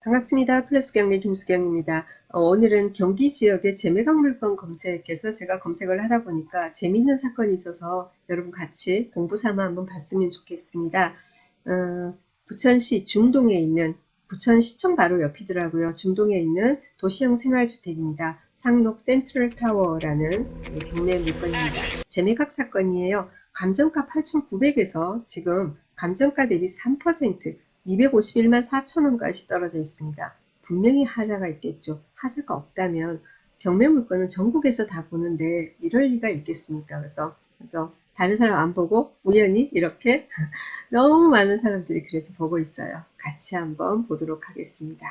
반갑습니다. 플러스 경매 김수경입니다. 오늘은 경기 지역의 재매각 물건 검색해서 제가 검색을 하다 보니까 재미있는 사건이 있어서 여러분 같이 공부 삼아 한번 봤으면 좋겠습니다. 부천시 중동에 있는 부천시청 바로 옆이더라고요. 중동에 있는 도시형 생활주택입니다. 상록 센트럴타워라는 경매 물건입니다. 재매각 사건이에요. 감정가 8,900에서 지금 감정가 대비 3% 251만 4천원까지 떨어져 있습니다. 분명히 하자가 있겠죠. 하자가 없다면 경매 물건은 전국에서 다 보는데 이럴 리가 있겠습니까? 그래서 다른 사람 안 보고 우연히 이렇게 너무 많은 사람들이 그래서 보고 있어요. 같이 한번 보도록 하겠습니다.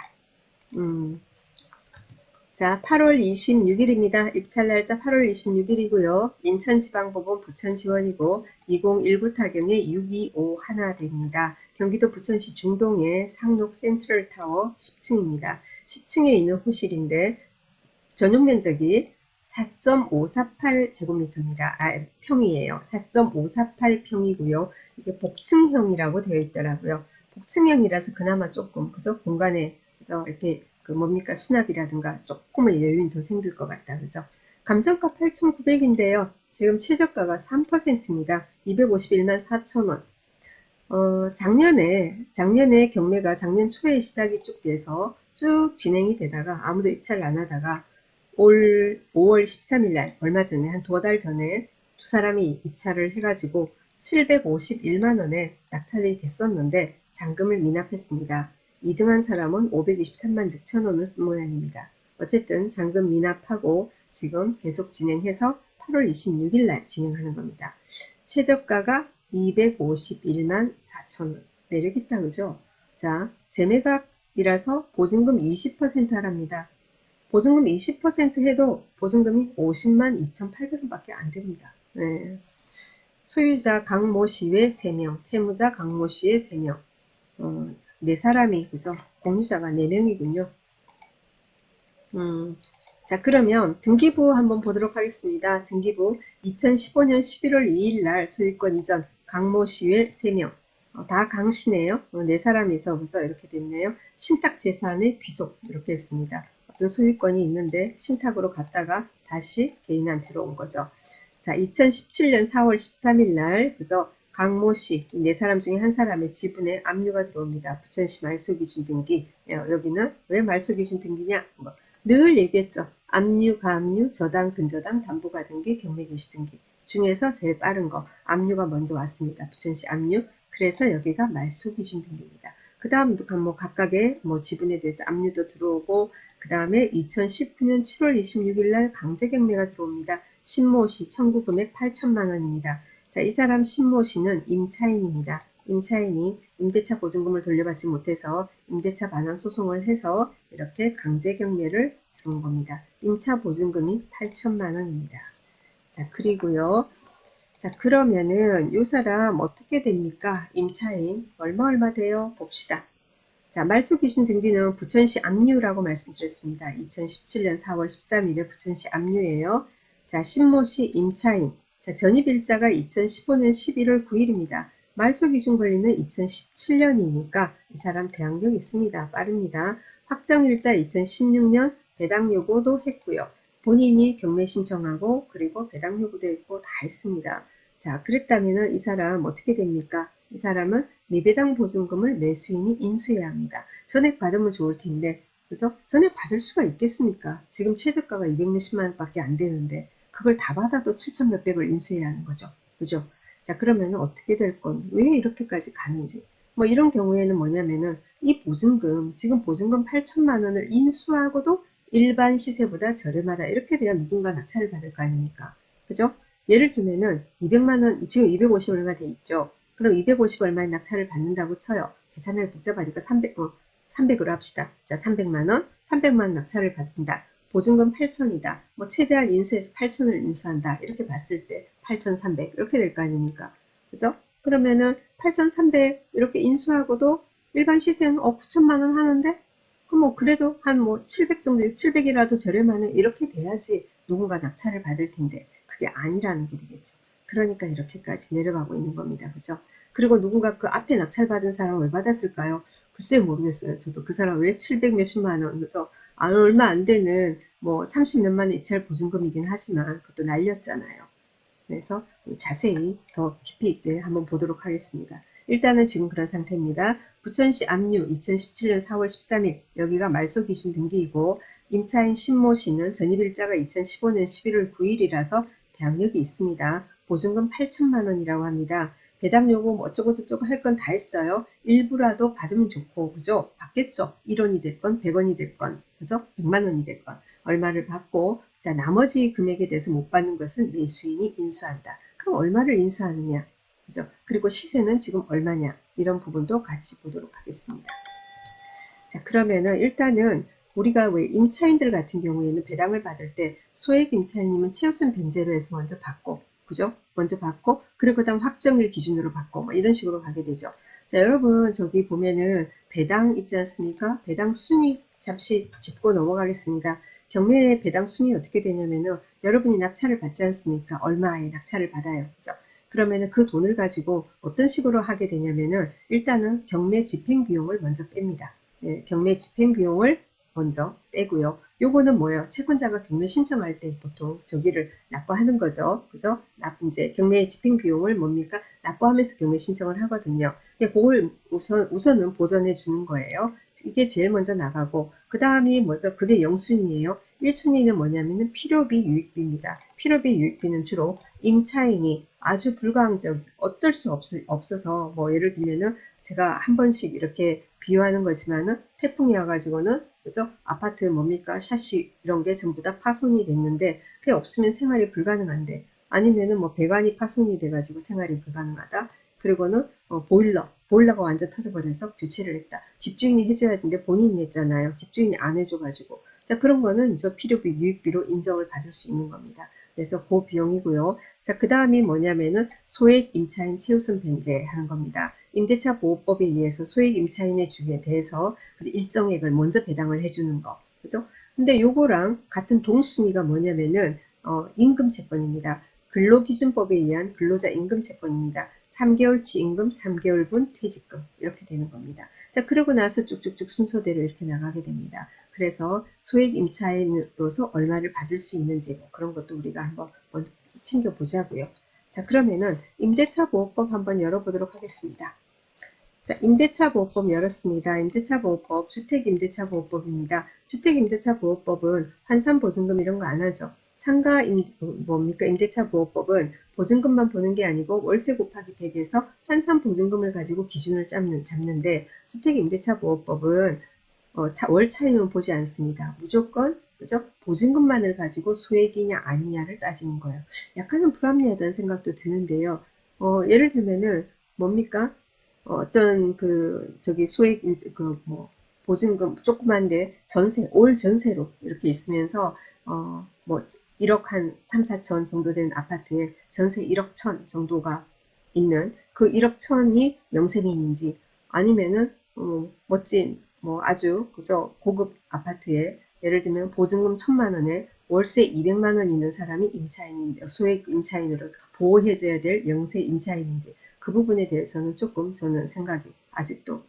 자, 8월 26일입니다. 입찰 날짜 8월 26일이고요. 인천지방법원 부천지원이고 2019 타경의 625 하나대입니다. 경기도 부천시 중동의 상록 센트럴타워 10층입니다. 10층에 있는 호실인데 전용 면적이 4.548제곱미터입니다. 평이에요. 4.548평이고요. 이게 복층형이라고 되어 있더라고요. 복층형이라서 그나마 조금 그래서 공간에 그래서 이렇게 뭡니까 수납이라든가 조금의 여유는 더 생길 것 같다. 그죠? 감정가 8,900인데요. 지금 최저가가 3%입니다. 251만 4천원. 작년에 경매가 작년 초에 시작이 쭉 돼서 쭉 진행이 되다가 아무도 입찰을 안 하다가 올 5월 13일 날 얼마 전에 한 2달 전에 두 사람이 입찰을 해가지고 751만원에 낙찰이 됐었는데 잔금을 미납했습니다. 2등한 사람은 523만 6천원을 쓴 모양입니다. 어쨌든 잔금 미납하고 지금 계속 진행해서 8월 26일 날 진행하는 겁니다. 최저가가 251만 4천원. 매력있다, 그죠? 자, 재매각이라서 보증금 20% 하랍니다. 보증금 20% 해도 보증금이 50만 2,800원 밖에 안 됩니다. 네. 소유자 강모 씨 외 3명, 채무자 강모 씨 외 3명. 4사람이, 그죠? 공유자가 4명이군요. 자, 그러면 등기부 한번 보도록 하겠습니다. 등기부 2015년 11월 2일 날 소유권 이전 강모 씨 외 3명. 다 강씨네요. 4사람이서 그래서 이렇게 됐네요. 신탁 재산의 귀속 이렇게 했습니다. 어떤 소유권이 있는데 신탁으로 갔다가 다시 개인한테로 온 거죠. 자, 2017년 4월 13일 날 그래서 강모 씨, 4사람 중에 한 사람의 지분에 압류가 들어옵니다. 부천시 말소기준 등기. 여기는 왜 말소기준 등기냐? 늘 얘기했죠. 압류, 가압류, 저당, 근저당, 담보가등기, 경매개시등기 중에서 제일 빠른 거 압류가 먼저 왔습니다. 부천시 압류. 그래서 여기가 말소기준 등기입니다. 그 다음 각각의 지분에 대해서 압류도 들어오고 그 다음에 2019년 7월 26일 날 강제경매가 들어옵니다. 신모씨 청구 금액 8천만원입니다. 자, 이 사람 신모씨는 임차인입니다. 임차인이 임대차 보증금을 돌려받지 못해서 임대차 반환 소송을 해서 이렇게 강제경매를 들어온 겁니다. 임차 보증금이 8천만원입니다. 자, 그리고요. 자, 그러면은 요 사람 어떻게 됩니까? 임차인 얼마 돼요? 봅시다. 자, 말소기준 등기는 부천시 압류라고 말씀드렸습니다. 2017년 4월 13일에 부천시 압류예요. 자, 신모씨 임차인. 자, 전입일자가 2015년 11월 9일입니다. 말소기준 권리는 2017년이니까 이 사람 대항력 있습니다. 빠릅니다. 확정일자 2016년 배당 요구도 했고요. 본인이 경매 신청하고 그리고 배당 요구도 했고 다 했습니다. 자, 그랬다면 이 사람 어떻게 됩니까? 이 사람은 미배당 보증금을 매수인이 인수해야 합니다. 전액 받으면 좋을 텐데, 그래서 전액 받을 수가 있겠습니까? 지금 최저가가 260만 원 밖에 안 되는데, 그걸 다 받아도 7천 몇백을 인수해야 하는 거죠. 그죠? 자, 그러면 어떻게 될 건, 왜 이렇게까지 가는지. 이런 경우에는 뭐냐면은, 이 보증금, 지금 보증금 8천만 원을 인수하고도 일반 시세보다 저렴하다. 이렇게 돼야 누군가 낙찰을 받을 거 아닙니까? 그죠? 예를 들면은 200만원, 지금 250 얼마 돼 있죠? 그럼 250 얼마의 낙찰을 받는다고 쳐요. 계산하기 복잡하니까 300으로 합시다. 자, 300만원, 300만원 낙찰을 받는다. 보증금 8천이다. 최대한 인수해서 8천을 인수한다. 이렇게 봤을 때 8,300 이렇게 될 거 아닙니까? 그죠? 그러면은 8,300 이렇게 인수하고도 일반 시세는 9천만원 하는데 그럼 그래도 한 700 정도, 700이라도 저렴하는 이렇게 돼야지 누군가 낙찰을 받을 텐데 그게 아니라는 게 되겠죠. 그러니까 이렇게까지 내려가고 있는 겁니다. 그죠? 그리고 누군가 그 앞에 낙찰받은 사람은 왜 받았을까요? 글쎄 모르겠어요. 저도 그 사람 왜 700 몇십만 원, 그래서 얼마 안 되는 뭐 30몇만 원 입찰 보증금이긴 하지만 그것도 날렸잖아요. 그래서 자세히 더 깊이 있게 한번 보도록 하겠습니다. 일단은 지금 그런 상태입니다. 부천시 압류 2017년 4월 13일 여기가 말소 기준 등기이고 임차인 신모 씨는 전입일자가 2015년 11월 9일이라서 대항력이 있습니다. 보증금 8천만 원이라고 합니다. 배당 요구 뭐 어쩌고 저쩌고 할 건 다 했어요. 일부라도 받으면 좋고 그죠? 받겠죠. 1원이 됐건 100원이 됐건 그죠? 100만 원이 됐건 얼마를 받고 자 나머지 금액에 대해서 못 받는 것은 매수인이 인수한다. 그럼 얼마를 인수하느냐? 그죠? 그리고 시세는 지금 얼마냐? 이런 부분도 같이 보도록 하겠습니다. 자 그러면은 일단은 우리가 왜 임차인들 같은 경우에는 배당을 받을 때 소액 임차인님은 최우선 변제로 해서 먼저 받고 그죠? 먼저 받고 그리고 그다음 확정일 기준으로 받고 뭐 이런 식으로 가게 되죠. 자 여러분 저기 보면은 배당 있지 않습니까? 배당 순위 잠시 짚고 넘어가겠습니다. 경매 배당 순위 어떻게 되냐면은 여러분이 낙찰을 받지 않습니까? 얼마에 낙찰을 받아요. 그죠? 그러면은 그 돈을 가지고 어떤 식으로 하게 되냐면은 일단은 경매 집행 비용을 먼저 뺍니다. 네, 경매 집행 비용을 먼저 빼고요. 요거는 뭐예요? 채권자가 경매 신청할 때 보통 저기를 납부하는 거죠. 그죠? 이제 경매 집행 비용을 뭡니까? 납부하면서 경매 신청을 하거든요. 그걸 우선은 보전해 주는 거예요. 이게 제일 먼저 나가고, 그 다음이 뭐죠? 그게 0순위예요. 1순위는 뭐냐면은 필요비 유익비입니다. 필요비 유익비는 주로 임차인이 아주 불가항적, 어떨 수 없어서, 뭐 예를 들면은 제가 한 번씩 이렇게 비유하는 거지만은 태풍이 와가지고는 그죠? 아파트 뭡니까? 샤시 이런 게 전부 다 파손이 됐는데 그게 없으면 생활이 불가능한데 아니면은 뭐 배관이 파손이 돼가지고 생활이 불가능하다. 그리고는 보일러가 완전 터져버려서 교체를 했다. 집주인이 해줘야 되는데 본인이 했잖아요. 집주인이 안 해줘가지고 자 그런 거는 저 필요비 유익비로 인정을 받을 수 있는 겁니다. 그래서 그 비용이고요. 자, 그 다음이 뭐냐면은 소액 임차인 최우선 변제하는 겁니다. 임대차 보호법에 의해서 소액 임차인의 주에 대해서 일정액을 먼저 배당을 해주는 거. 그죠? 근데 요거랑 같은 동순위가 뭐냐면은, 임금채권입니다. 근로기준법에 의한 근로자 임금채권입니다. 3개월치 임금, 3개월분 퇴직금. 이렇게 되는 겁니다. 자, 그러고 나서 쭉쭉쭉 순서대로 이렇게 나가게 됩니다. 그래서 소액 임차인으로서 얼마를 받을 수 있는지 뭐 그런 것도 우리가 한번 챙겨보자고요. 자, 그러면은 임대차 보호법 한번 열어보도록 하겠습니다. 자, 임대차 보호법 열었습니다. 임대차 보호법, 주택임대차 보호법입니다. 주택임대차 보호법은 환산보증금 이런 거 안 하죠. 뭡니까? 임대차 보호법은 보증금만 보는 게 아니고 월세 곱하기 100에서 환산보증금을 가지고 기준을 잡는데 주택임대차 보호법은 월 차이는 보지 않습니다. 무조건 그죠? 보증금만을 가지고 소액이냐 아니냐를 따지는 거예요. 약간은 불합리하다는 생각도 드는데요. 예를 들면은 뭡니까? 어떤 그 저기 소액 그 뭐 보증금 조그만데 올 전세로 이렇게 있으면서 뭐 1억 한 3, 4천 정도 되는 아파트에 전세 1억 천 정도가 있는 그 1억 천이 명세민인지 아니면은 멋진 뭐 아주 그저 고급 아파트에 예를 들면 보증금 1,000만 원에 월세 200만 원 있는 사람이 임차인인데 소액 임차인으로 보호해줘야 될 영세 임차인인지 그 부분에 대해서는 조금 저는 생각이 아직도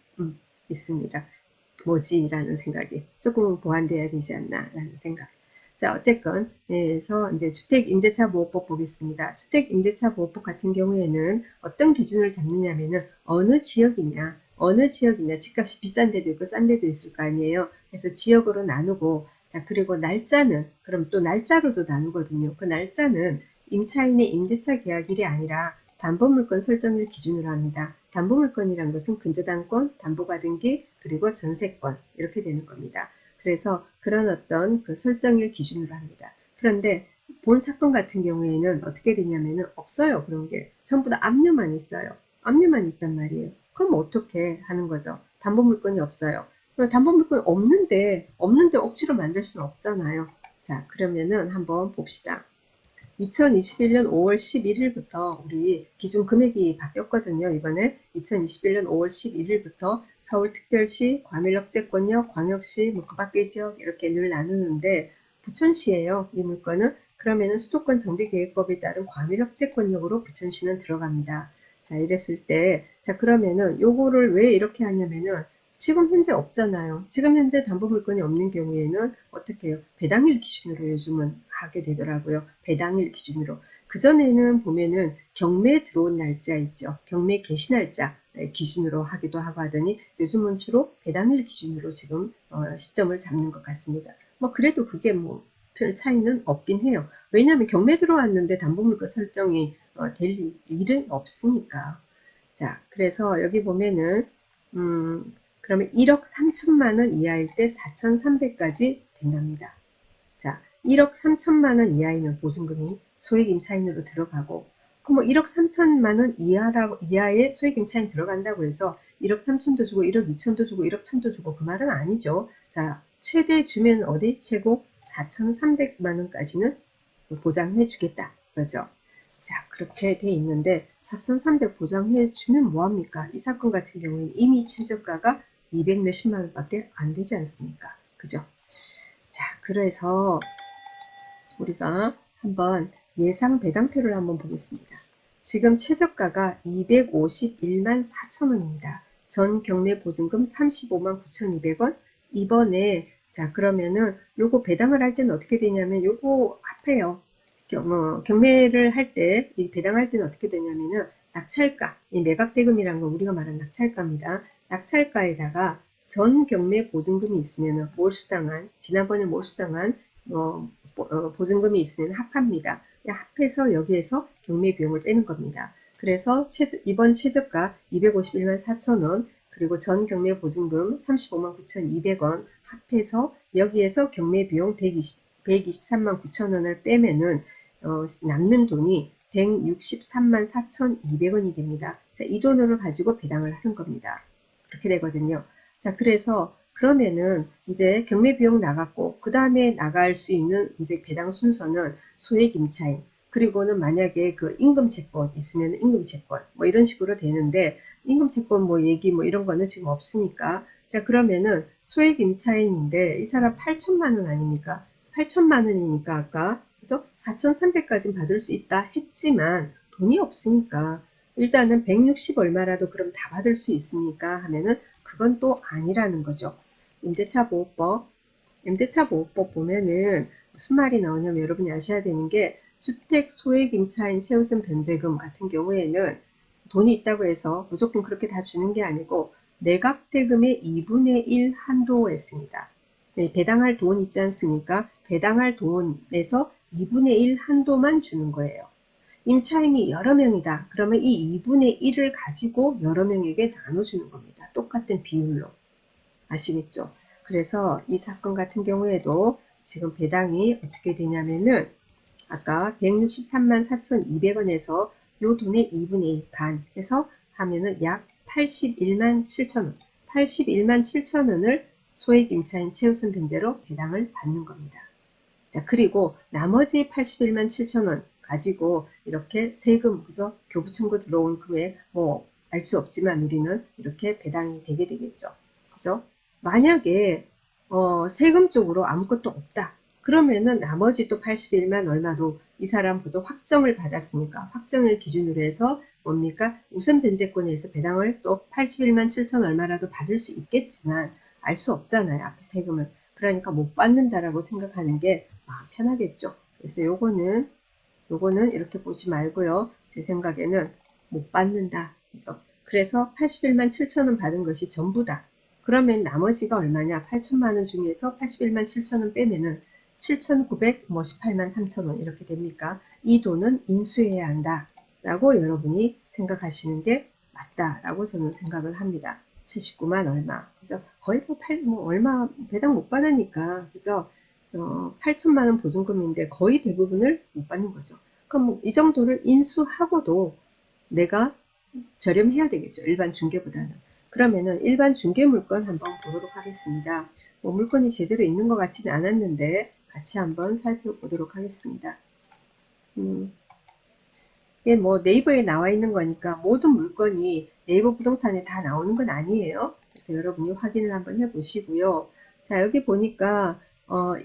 있습니다. 뭐지라는 생각이 조금은 보완돼야 되지 않나라는 생각. 자, 어쨌건 그래서 이제 주택임대차보호법 보겠습니다. 주택임대차보호법 같은 경우에는 어떤 기준을 잡느냐면은 어느 지역이냐 집값이 비싼 데도 있고 싼 데도 있을 거 아니에요. 그래서 지역으로 나누고 자 그리고 날짜는 그럼 또 날짜로도 나누거든요. 그 날짜는 임차인의 임대차 계약일이 아니라 담보물건 설정일 기준으로 합니다. 담보물건이란 것은 근저당권, 담보받은기, 그리고 전세권 이렇게 되는 겁니다. 그래서 그런 어떤 그 설정일 기준으로 합니다. 그런데 본 사건 같은 경우에는 어떻게 되냐면은 없어요. 그런 게 전부 다 압류만 있어요. 압류만 있단 말이에요. 그럼 어떻게 하는 거죠? 담보물건이 없어요. 담보물건이 없는데 억지로 만들 수는 없잖아요. 자, 그러면은 한번 봅시다. 2021년 5월 11일부터 우리 기준 금액이 바뀌었거든요. 이번에 2021년 5월 11일부터 서울특별시, 과밀억제권역, 광역시, 뭐 그 밖의 지역 이렇게 늘 나누는데 부천시예요. 이 물건은 그러면은 수도권 정비계획법에 따른 과밀억제권역으로 부천시는 들어갑니다. 자, 이랬을 때, 자, 그러면은 요거를 왜 이렇게 하냐면은 지금 현재 없잖아요. 지금 현재 담보물건이 없는 경우에는 어떻게 해요? 배당일 기준으로 요즘은 하게 되더라고요. 배당일 기준으로. 그전에는 보면은 경매 들어온 날짜 있죠. 경매 개시 날짜 기준으로 하기도 하고 하더니 요즘은 주로 배당일 기준으로 지금 시점을 잡는 것 같습니다. 뭐 그래도 그게 뭐 별 차이는 없긴 해요. 왜냐하면 경매 들어왔는데 담보물건 설정이 될 일은 없으니까. 자, 그래서 여기 보면은 그러면 1억 3천만 원 이하일 때 4,300까지 된답니다. 자, 1억 3천만 원 이하이면 보증금이 소액 임차인으로 들어가고, 그럼 뭐 1억 3천만 원 이하의 소액 임차인 들어간다고 해서 1억 3천도 주고 1억 2천도 주고 1억 1천도 주고 그 말은 아니죠. 자, 최대 주면 어디? 최고 4,300만 원까지는 보장해 주겠다. 그죠? 자, 그렇게 돼 있는데 4,300 보장해 주면 뭐합니까? 이 사건 같은 경우에는 이미 최저가가 200 몇십만 원밖에 안 되지 않습니까? 그죠? 자, 그래서 우리가 한번 예상 배당표를 한번 보겠습니다. 지금 최저가가 251만 4천 원입니다. 전 경매 보증금 35만 9,200원. 이번에 자, 그러면은 요거 배당을 할 때는 어떻게 되냐면 요거 합해요. 경매를 할 때, 이 배당할 때는 어떻게 되냐면은 낙찰가, 이 매각대금이란 건 우리가 말하는 낙찰가입니다. 낙찰가에다가 전 경매 보증금이 있으면은 몰수당한, 지난번에 몰수당한 보증금이 있으면 합합니다. 합해서 여기에서 경매 비용을 빼는 겁니다. 그래서 이번 최저가 251만 4천원, 그리고 전 경매 보증금 35만 9,200원 합해서 여기에서 경매 비용 123만 9천원을 빼면은 남는 돈이 163만 4,200원이 됩니다. 자, 이 돈을 가지고 배당을 하는 겁니다. 그렇게 되거든요. 자, 그래서 그러면은 이제 경매 비용 나갔고 그 다음에 나갈 수 있는 이제 배당 순서는 소액 임차인, 그리고는 만약에 그 임금 채권 있으면 임금 채권 뭐 이런 식으로 되는데, 임금 채권 뭐 얘기 뭐 이런 거는 지금 없으니까, 자, 그러면은 소액 임차인인데 이 사람 8천만 원 아닙니까? 8천만 원이니까 아까 그래서 4,300까지 받을 수 있다 했지만 돈이 없으니까 일단은 160 얼마라도 그럼 다 받을 수 있습니까? 하면은 그건 또 아니라는 거죠. 임대차 보호법, 임대차보호법 보면은 무슨 말이 나오냐면 여러분이 아셔야 되는 게, 주택 소액 임차인 최우선 변제금 같은 경우에는 돈이 있다고 해서 무조건 그렇게 다 주는 게 아니고 매각대금의 2분의 1 한도했습니다. 네, 배당할 돈 있지 않습니까? 배당할 돈에서 2분의 1 한도만 주는 거예요. 임차인이 여러 명이다. 그러면 이 2분의 1을 가지고 여러 명에게 나눠주는 겁니다. 똑같은 비율로. 아시겠죠? 그래서 이 사건 같은 경우에도 지금 배당이 어떻게 되냐면은 아까 163만 4,200원에서 요 돈의 2분의 1 반 해서 하면은 약 81만 7천원, 81만 7천원을 소액 임차인 최우선 변제로 배당을 받는 겁니다. 자, 그리고 나머지 81만 7천원 가지고 이렇게 세금, 그죠? 교부 청구 들어온 금액, 뭐, 알 수 없지만 우리는 이렇게 배당이 되게 되겠죠. 그죠? 만약에, 세금 쪽으로 아무것도 없다. 그러면은 나머지 또 81만 얼마도 이 사람 보죠. 확정을 받았으니까 확정을 기준으로 해서 뭡니까? 우선 변제권에서 배당을 또 81만 7천 얼마라도 받을 수 있겠지만 알 수 없잖아요. 앞에 세금을. 그러니까 못 받는다라고 생각하는 게 마음 편하겠죠. 그래서 요거는 이렇게 보지 말고요. 제 생각에는 못 받는다. 그래서 81만 7천원 받은 것이 전부다. 그러면 나머지가 얼마냐? 8천만 원 중에서 81만 7천원 빼면은 7,918만 3천원 이렇게 됩니까? 이 돈은 인수해야 한다. 라고 여러분이 생각하시는 게 맞다라고 저는 생각을 합니다. 79만 얼마. 그래서 거의 뭐 얼마 배당 못 받으니까, 그죠? 8천만 원 보증금인데 거의 대부분을 못 받는 거죠. 그럼 뭐 이 정도를 인수하고도 내가 저렴해야 되겠죠. 일반 중개보다는. 그러면은 일반 중개 물건 한번 보도록 하겠습니다. 뭐 물건이 제대로 있는 것 같지는 않았는데 같이 한번 살펴보도록 하겠습니다. 이게 뭐 네이버에 나와 있는 거니까 모든 물건이 네이버 부동산에 다 나오는 건 아니에요. 그래서 여러분이 확인을 한번 해보시고요. 자, 여기 보니까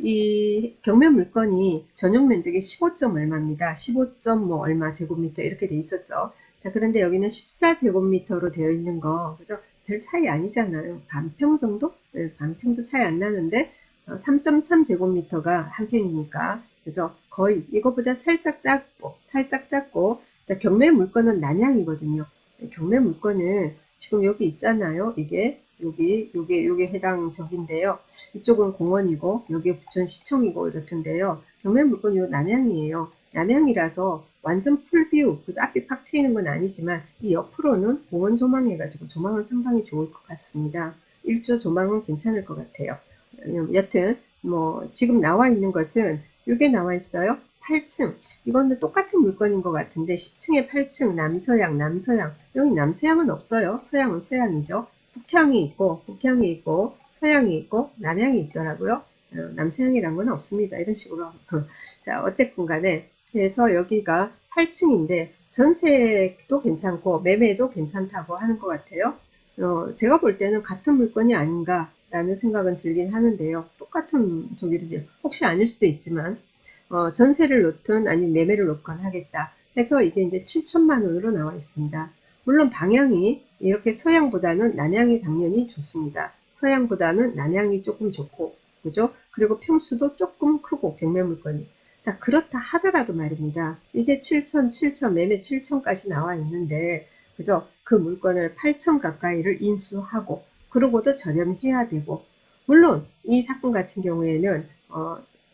이 경매 물건이 전용 면적이 15점 얼마입니다. 15점 뭐 얼마 제곱미터 이렇게 돼 있었죠. 자, 그런데 여기는 14제곱미터로 되어 있는 거, 그래서 별 차이 아니잖아요. 반평 정도? 네, 반평도 차이 안 나는데 3.3제곱미터가 한 평이니까 그래서 거의 이거보다 살짝 작고 자, 경매 물건은 남향이거든요. 경매 물건은 지금 여기 있잖아요. 이게 요게 해당 적인데요. 이쪽은 공원이고 여기 부천시청이고 이렇던데요. 경매 물건 요 남향이에요. 남향이라서 완전 풀뷰, 그래서 앞이 팍 트이는 건 아니지만 이 옆으로는 공원 조망해가지고 조망은 상당히 좋을 것 같습니다. 일조 조망은 괜찮을 것 같아요. 여튼 뭐 지금 나와 있는 것은 이게 나와 있어요. 8층. 이거는 똑같은 물건인 것 같은데 10층에 8층 남서양. 여기 남서양은 없어요. 서양은 서양이죠. 북향이 있고 서양이 있고 남향이 있더라고요. 남서양이란 건 없습니다. 이런 식으로. 자, 어쨌든 간에 그래서 여기가 8층인데 전세도 괜찮고 매매도 괜찮다고 하는 것 같아요. 제가 볼 때는 같은 물건이 아닌가라는 생각은 들긴 하는데요. 똑같은 저기를 혹시 아닐 수도 있지만 전세를 놓든 아니면 매매를 놓건 하겠다 해서 이게 이제 7천만 원으로 나와 있습니다. 물론 방향이 이렇게 서양보다는 남향이 당연히 좋습니다. 서양보다는 남향이 조금 좋고 그죠? 그리고 평수도 조금 크고 경매 물건이 자 그렇다 하더라도 말입니다. 이게 7천 매매 7천까지 나와 있는데 그래서 그 물건을 8천 가까이를 인수하고 그러고도 저렴해야 되고 물론 이 사건 같은 경우에는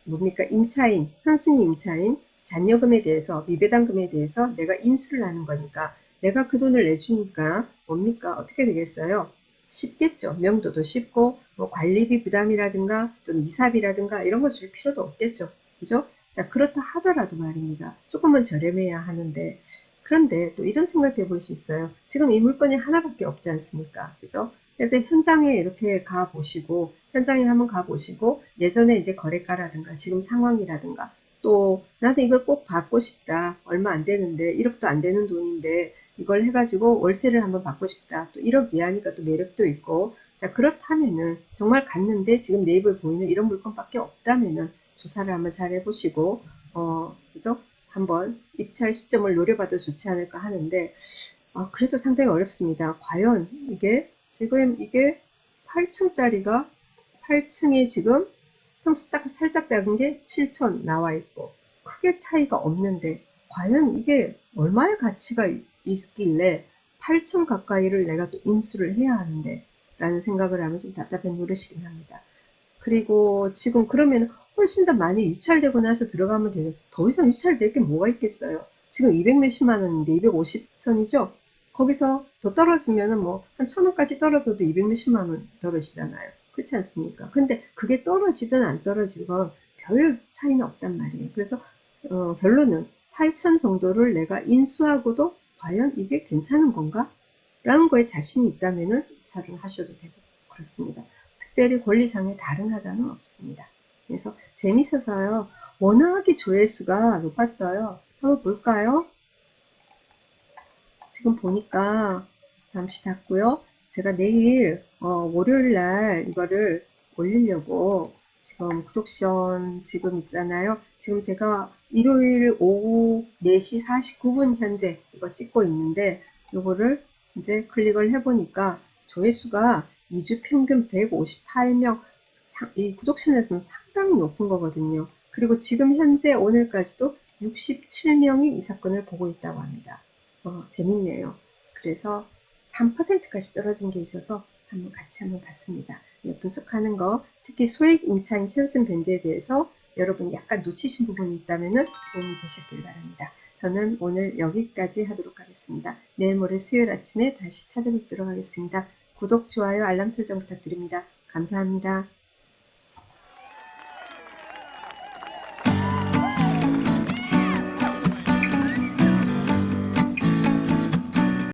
뭡니까 임차인 선순위 임차인 잔여금에 대해서 미배당금에 대해서 내가 인수를 하는 거니까 내가 그 돈을 내주니까 뭡니까 어떻게 되겠어요? 쉽겠죠. 명도도 쉽고 뭐 관리비 부담이라든가 또는 이사비라든가 이런 거 줄 필요도 없겠죠. 그죠? 자 그렇다 하더라도 말입니다. 조금은 저렴해야 하는데 그런데 또 이런 생각도 해볼 수 있어요. 지금 이 물건이 하나밖에 없지 않습니까? 그죠? 그래서 현장에 이렇게 가보시고, 현장에 한번 가보시고, 예전에 이제 거래가라든가, 지금 상황이라든가, 또, 나도 이걸 꼭 받고 싶다. 얼마 안 되는데, 1억도 안 되는 돈인데, 이걸 해가지고 월세를 한번 받고 싶다. 또 1억 이하니까 또 매력도 있고, 자, 그렇다면은, 정말 갔는데 지금 네이버에 보이는 이런 물건밖에 없다면은, 조사를 한번 잘 해보시고, 그죠? 한번 입찰 시점을 노려봐도 좋지 않을까 하는데 그래도 상당히 어렵습니다. 과연 이게 지금 이게 8층짜리가 8층이 지금 평수 살짝 작은 게 7천 나와 있고 크게 차이가 없는데 과연 이게 얼마의 가치가 있길래 8천 가까이를 내가 또 인수를 해야 하는데 라는 생각을 하면 좀 답답한 노릇이긴 합니다. 그리고 지금 그러면 훨씬 더 많이 유찰되고 나서 들어가면 되는 더 이상 유찰될 게 뭐가 있겠어요. 지금 200 몇십만 원인데 250선이죠. 거기서 더 떨어지면은 뭐 한 1000원까지 떨어져도 200 몇십만 원 떨어지잖아요. 그렇지 않습니까? 근데 그게 떨어지든 안 떨어지건 별 차이는 없단 말이에요. 그래서 결론은 8천 정도를 내가 인수하고도 과연 이게 괜찮은 건가? 라는 거에 자신이 있다면은 입찰을 하셔도 되고 그렇습니다. 특별히 권리상의 다른 하자는 없습니다. 그래서 재밌어서요. 워낙에 조회수가 높았어요. 한번 볼까요? 지금 보니까 잠시 닫고요. 제가 내일 월요일 날 이거를 올리려고 지금 구독션 지금 있잖아요. 지금 제가 일요일 오후 4시 49분 현재 이거 찍고 있는데 이거를 이제 클릭을 해보니까 조회수가 2주 평균 158명 이 구독션에서는 상당히 높은 거거든요. 그리고 지금 현재 오늘까지도 67명이 이 사건을 보고 있다고 합니다. 재밌네요. 그래서 3%까지 떨어진 게 있어서 같이 한번 봤습니다. 분석하는 거, 특히 소액 임차인 최우선 밴드에 대해서 여러분 약간 놓치신 부분이 있다면 도움이 되셨길 바랍니다. 저는 오늘 여기까지 하도록 하겠습니다. 내일 모레 수요일 아침에 다시 찾아뵙도록 하겠습니다. 구독, 좋아요, 알람 설정 부탁드립니다. 감사합니다.